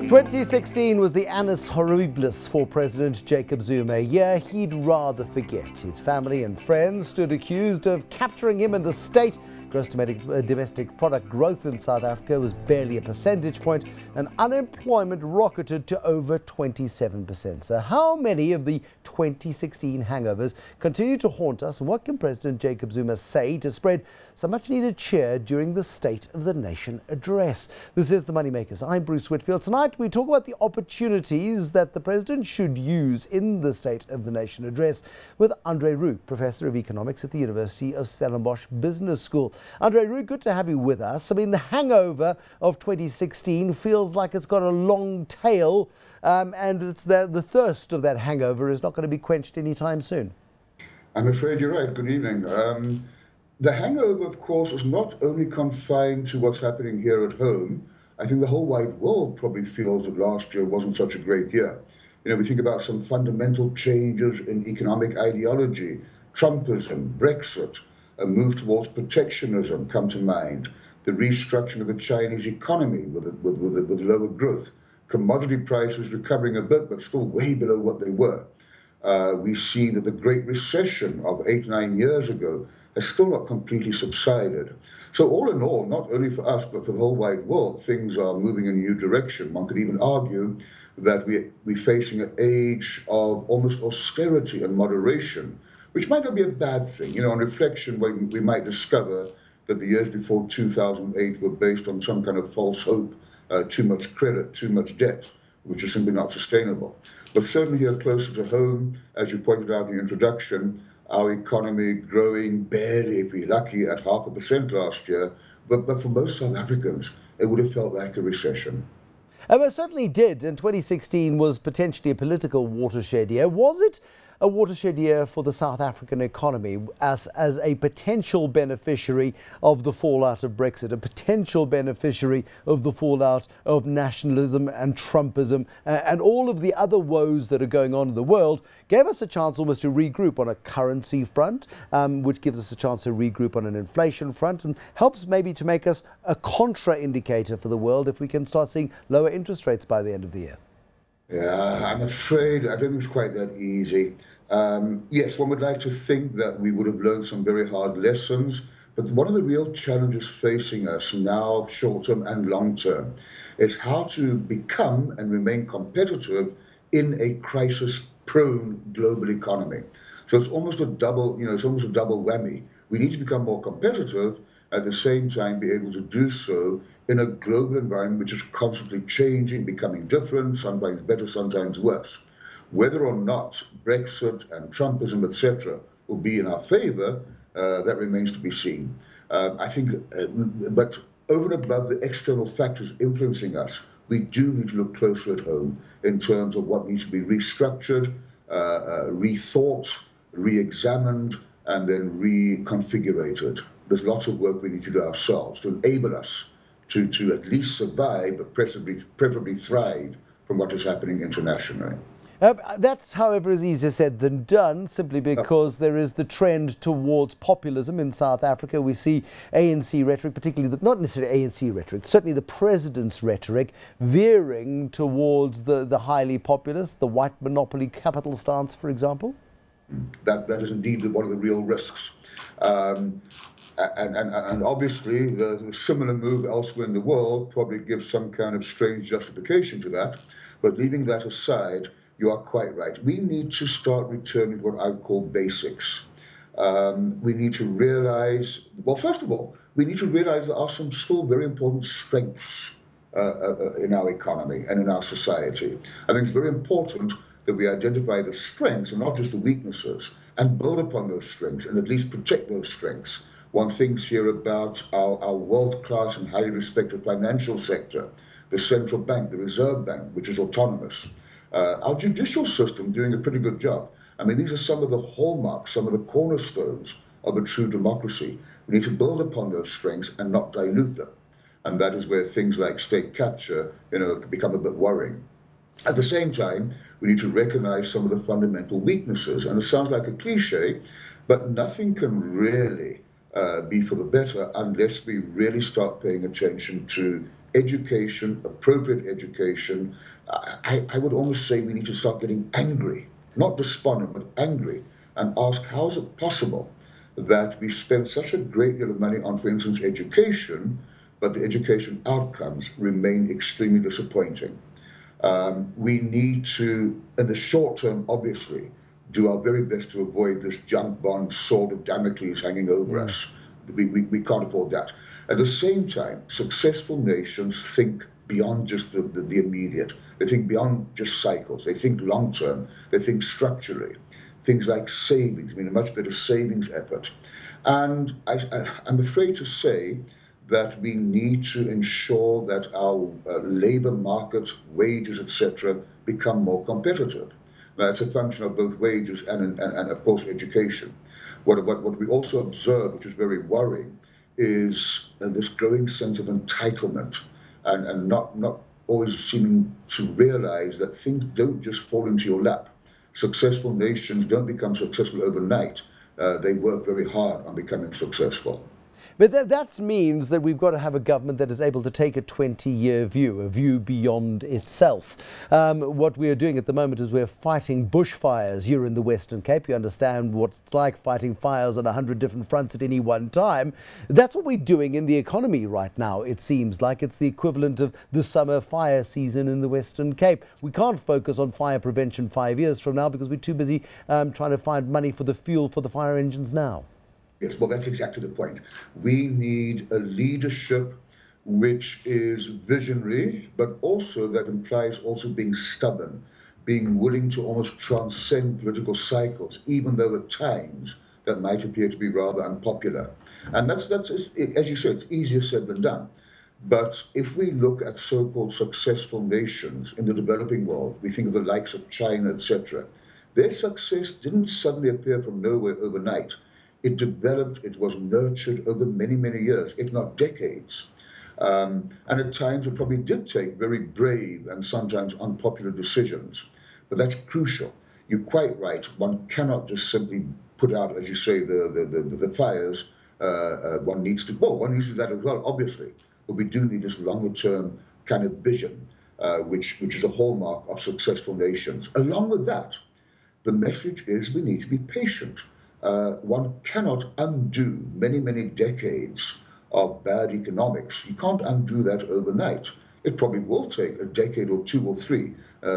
2016 was the annus horribilis for President Jacob Zuma, a year he'd rather forget. His family and friends stood accused of capturing him in the state. Gross domestic product growth in South Africa was barely a percentage point, and unemployment rocketed to over 27%. So how many of the 2016 hangovers continue to haunt us, and what can President Jacob Zuma say to spread some much needed cheer during the State of the Nation address? This is the Moneymakers. I'm Bruce Whitfield. Tonight we talk about the opportunities that the President should use in the State of the Nation address with Andre Roux, Professor of Economics at the University of Stellenbosch Business School. Andre Roux, good to have you with us. I mean, the hangover of 2016 feels like it's got a long tail, and it's the thirst of that hangover is not going to be quenched anytime soon. I'm afraid you're right. Good evening. The hangover, of course, is not only confined to what's happening here at home. I think the whole wide world probably feels that last year wasn't such a great year. You know, we think about some fundamental changes in economic ideology, Trumpism, Brexit, a move towards protectionism come to mind, the restructuring of the Chinese economy with lower growth, commodity prices recovering a bit, but still way below what they were. We see that the Great Recession of 8-9 years ago has still not completely subsided. So all in all, not only for us, but for the whole wide world, things are moving in a new direction. One could even argue that we're facing an age of almost austerity and moderation, which might not be a bad thing. You know, on reflection, we might discover that the years before 2008 were based on some kind of false hope, too much credit, too much debt, which is simply not sustainable. But certainly here closer to home, as you pointed out in your introduction, our economy growing barely, if we're lucky, at 0.5% last year. But for most South Africans, it would have felt like a recession. It certainly did, and 2016 was potentially a political watershed year. Was it a watershed year for the South African economy as a potential beneficiary of the fallout of Brexit, a potential beneficiary of the fallout of nationalism and Trumpism and all of the other woes that are going on in the world? Gave us a chance almost to regroup on a currency front, which gives us a chance to regroup on an inflation front and helps maybe to make us a contra-indicator for the world if we can start seeing lower interest rates by the end of the year. Yeah, I'm afraid I don't think it's quite that easy. Yes, one would like to think that we would have learned some very hard lessons, but one of the real challenges facing us now, short-term and long-term, is how to become and remain competitive in a crisis-prone global economy. So it's almost a double, it's almost a double whammy. We need to become more competitive, at the same time be able to do so in a global environment which is constantly changing, becoming different, sometimes better, sometimes worse. Whether or not Brexit and Trumpism, etc., will be in our favor, that remains to be seen. I think, but over and above the external factors influencing us, we do need to look closer at home in terms of what needs to be restructured, rethought, re-examined, and then reconfigurated. There's lots of work we need to do ourselves to enable us to at least survive, but preferably thrive from what is happening internationally. That, however, is easier said than done, simply because there is the trend towards populism in South Africa. We see ANC rhetoric, particularly, not necessarily ANC rhetoric, certainly the president's rhetoric, veering towards the highly populist, the white monopoly capital stance, for example. That is indeed one of the real risks. And obviously, the similar move elsewhere in the world probably gives some kind of strange justification to that. But leaving that aside, you are quite right. We need to start returning to what I would call basics. We need to realize, well, first of all, we need to realize there are some still very important strengths in our economy and in our society. I think it's very important that we identify the strengths and not just the weaknesses, and build upon those strengths and at least protect those strengths. One thinks here about our world-class and highly respected financial sector, the central bank, the Reserve Bank, which is autonomous. Our judicial system doing a pretty good job. I mean, these are some of the hallmarks, some of the cornerstones of a true democracy. We need to build upon those strengths and not dilute them. And that is where things like state capture, become a bit worrying. At the same time, we need to recognize some of the fundamental weaknesses. And it sounds like a cliche, but nothing can really be for the better unless we really start paying attention to education, appropriate education. I would almost say we need to start getting angry, not despondent, but angry, and ask how is it possible that we spend such a great deal of money on, for instance, education, but the education outcomes remain extremely disappointing. We need to, in the short term, obviously, do our very best to avoid this junk bond sword of Damocles hanging over us. We can't afford that. At the same time, successful nations think beyond just the immediate. They think beyond just cycles. They think long term. They think structurally. Things like savings, I mean, a much better savings effort. And I'm afraid to say that we need to ensure that our labor market, wages, etc., become more competitive. Now, it's a function of both wages and of course, education. What we also observe, which is very worrying, is this growing sense of entitlement and not always seeming to realize that things don't just fall into your lap. Successful nations don't become successful overnight. They work very hard on becoming successful. But that means that we've got to have a government that is able to take a 20-year view, a view beyond itself. What we are doing at the moment is we're fighting bushfires. You're in the Western Cape. You understand what it's like fighting fires on 100 different fronts at any one time. That's what we're doing in the economy right now. It seems like it's the equivalent of the summer fire season in the Western Cape. We can't focus on fire prevention 5 years from now because we're too busy trying to find money for the fuel for the fire engines now. Yes, well, that's exactly the point. We need a leadership which is visionary, but also that implies also being stubborn, being willing to almost transcend political cycles, even though at times that might appear to be rather unpopular. And that's as you said, it's easier said than done. But if we look at so-called successful nations in the developing world, we think of the likes of China, etc., their success didn't suddenly appear from nowhere overnight. It developed, it was nurtured over many, many years, if not decades. And at times it probably did take very brave and sometimes unpopular decisions. But that's crucial. You're quite right. One cannot just simply put out, as you say, the fires. One needs to do that as well, obviously. But we do need this longer term kind of vision, which is a hallmark of successful nations. Along with that, the message is we need to be patient. One cannot undo many, many decades of bad economics. You can't undo that overnight. It probably will take a decade or two or three,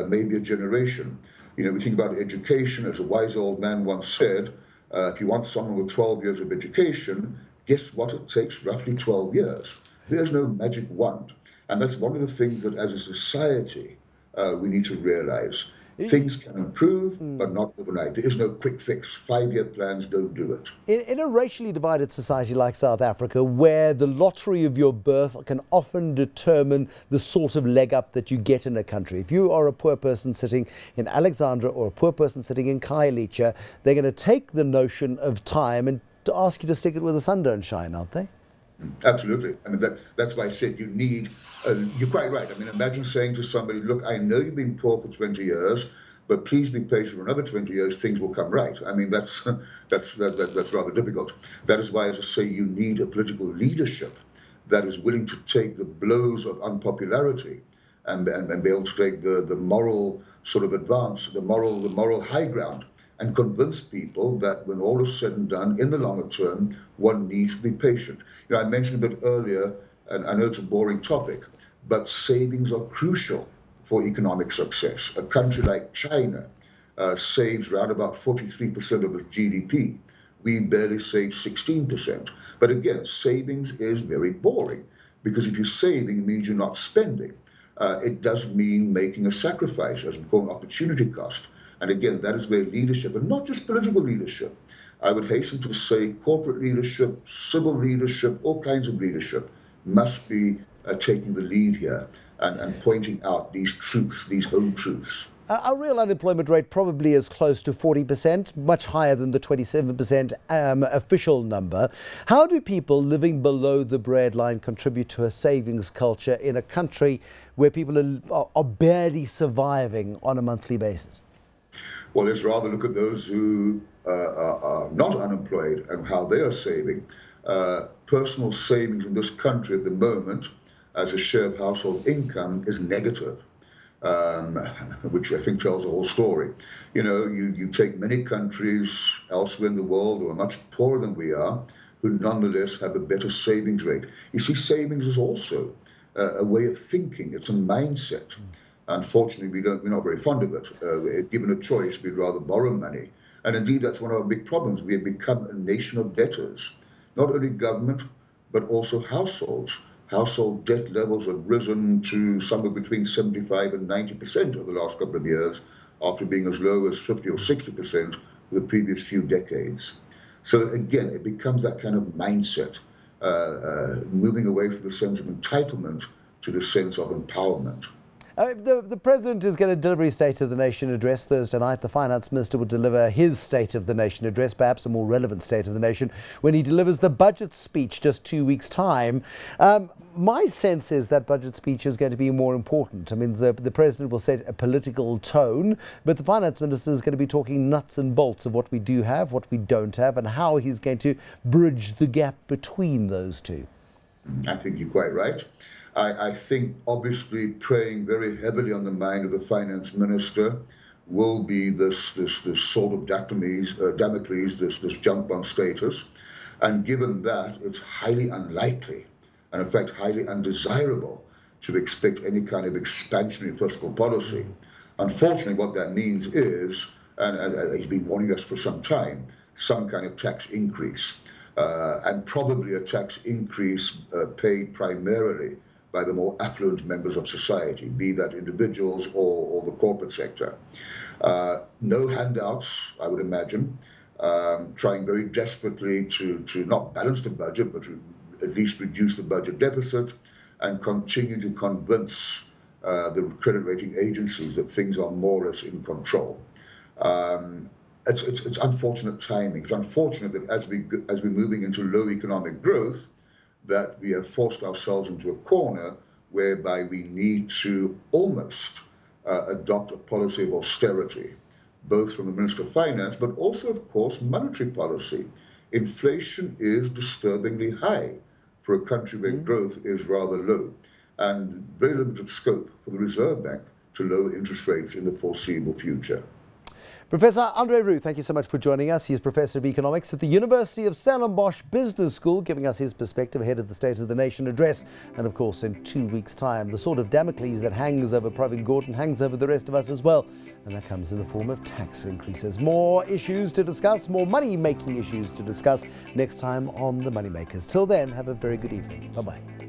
maybe a generation. You know, we think about education, as a wise old man once said, if you want someone with 12 years of education, guess what? It takes roughly 12 years. There's no magic wand. And that's one of the things that as a society, we need to realize. Things can improve, but not overnight. There is no quick fix. 5-year plans don't do it. In a racially divided society like South Africa, where the lottery of your birth can often determine the sort of leg up that you get in a country. If you are a poor person sitting in Alexandra or a poor person sitting in Khayelitsha, they're going to take the notion of time and to ask you to stick it where the sun don't shine, aren't they? Absolutely. I mean, that's why I said you need, you're quite right. I mean, imagine saying to somebody, look, I know you've been poor for 20 years, but please be patient for another 20 years, things will come right. I mean, that's rather difficult. That is why, as I say, you need a political leadership that is willing to take the blows of unpopularity and be able to take the moral sort of advance, the moral high ground, and convince people that when all is said and done, in the longer term, one needs to be patient. You know, I mentioned a bit earlier, and I know it's a boring topic, but savings are crucial for economic success. A country like China saves around about 43% of its GDP. We barely save 16%. But again, savings is very boring, because if you're saving, it means you're not spending. It does mean making a sacrifice, as we call opportunity cost. And again, that is where leadership, and not just political leadership, I would hasten to say corporate leadership, civil leadership, all kinds of leadership must be taking the lead here and pointing out these truths, these home truths. Our real unemployment rate probably is close to 40%, much higher than the 27% official number. How do people living below the breadline contribute to a savings culture in a country where people are barely surviving on a monthly basis? Well, let's rather look at those who are not unemployed and how they are saving. Personal savings in this country at the moment as a share of household income is negative. Which I think tells the whole story. You know, you take many countries elsewhere in the world who are much poorer than we are, who nonetheless have a better savings rate. You see, savings is also a way of thinking. It's a mindset. Unfortunately, we're not very fond of it. Given a choice, we'd rather borrow money. And indeed, that's one of our big problems. We have become a nation of debtors. Not only government, but also households. Household debt levels have risen to somewhere between 75 and 90% over the last couple of years, after being as low as 50 or 60% for the previous few decades. So again, it becomes that kind of mindset, moving away from the sense of entitlement to the sense of empowerment. The President is going to deliver his State of the Nation address Thursday night. The Finance Minister will deliver his State of the Nation address, perhaps a more relevant State of the Nation, when he delivers the budget speech just 2 weeks' time. My sense is that budget speech is going to be more important. I mean, the President will set a political tone, but the Finance Minister is going to be talking nuts and bolts of what we do have, what we don't have, and how he's going to bridge the gap between those two. I think you're quite right. I think obviously preying very heavily on the mind of the finance minister will be this sort of Damocles, this jump on status. And given that, it's highly unlikely, and in fact highly undesirable, to expect any kind of expansionary fiscal policy. Unfortunately, what that means is, and he's been warning us for some time, some kind of tax increase. And probably a tax increase paid primarily by the more affluent members of society, be that individuals or the corporate sector. No handouts, I would imagine, trying very desperately to not balance the budget, but to at least reduce the budget deficit and continue to convince the credit rating agencies that things are more or less in control. It's unfortunate timing. It's unfortunate that as we're moving into low economic growth, that we have forced ourselves into a corner whereby we need to almost adopt a policy of austerity, both from the Minister of Finance, but also, of course, monetary policy. Inflation is disturbingly high for a country where growth is rather low, and very limited scope for the Reserve Bank to lower interest rates in the foreseeable future. Professor Andre Roux, thank you so much for joining us. He is Professor of Economics at the University of Stellenbosch Business School, giving us his perspective ahead of the State of the Nation address. And of course, in 2 weeks' time, the sort of Damocles that hangs over Province Gordon hangs over the rest of us as well. And that comes in the form of tax increases. More issues to discuss, more money-making issues to discuss next time on the Moneymakers. Till then, have a very good evening. Bye-bye.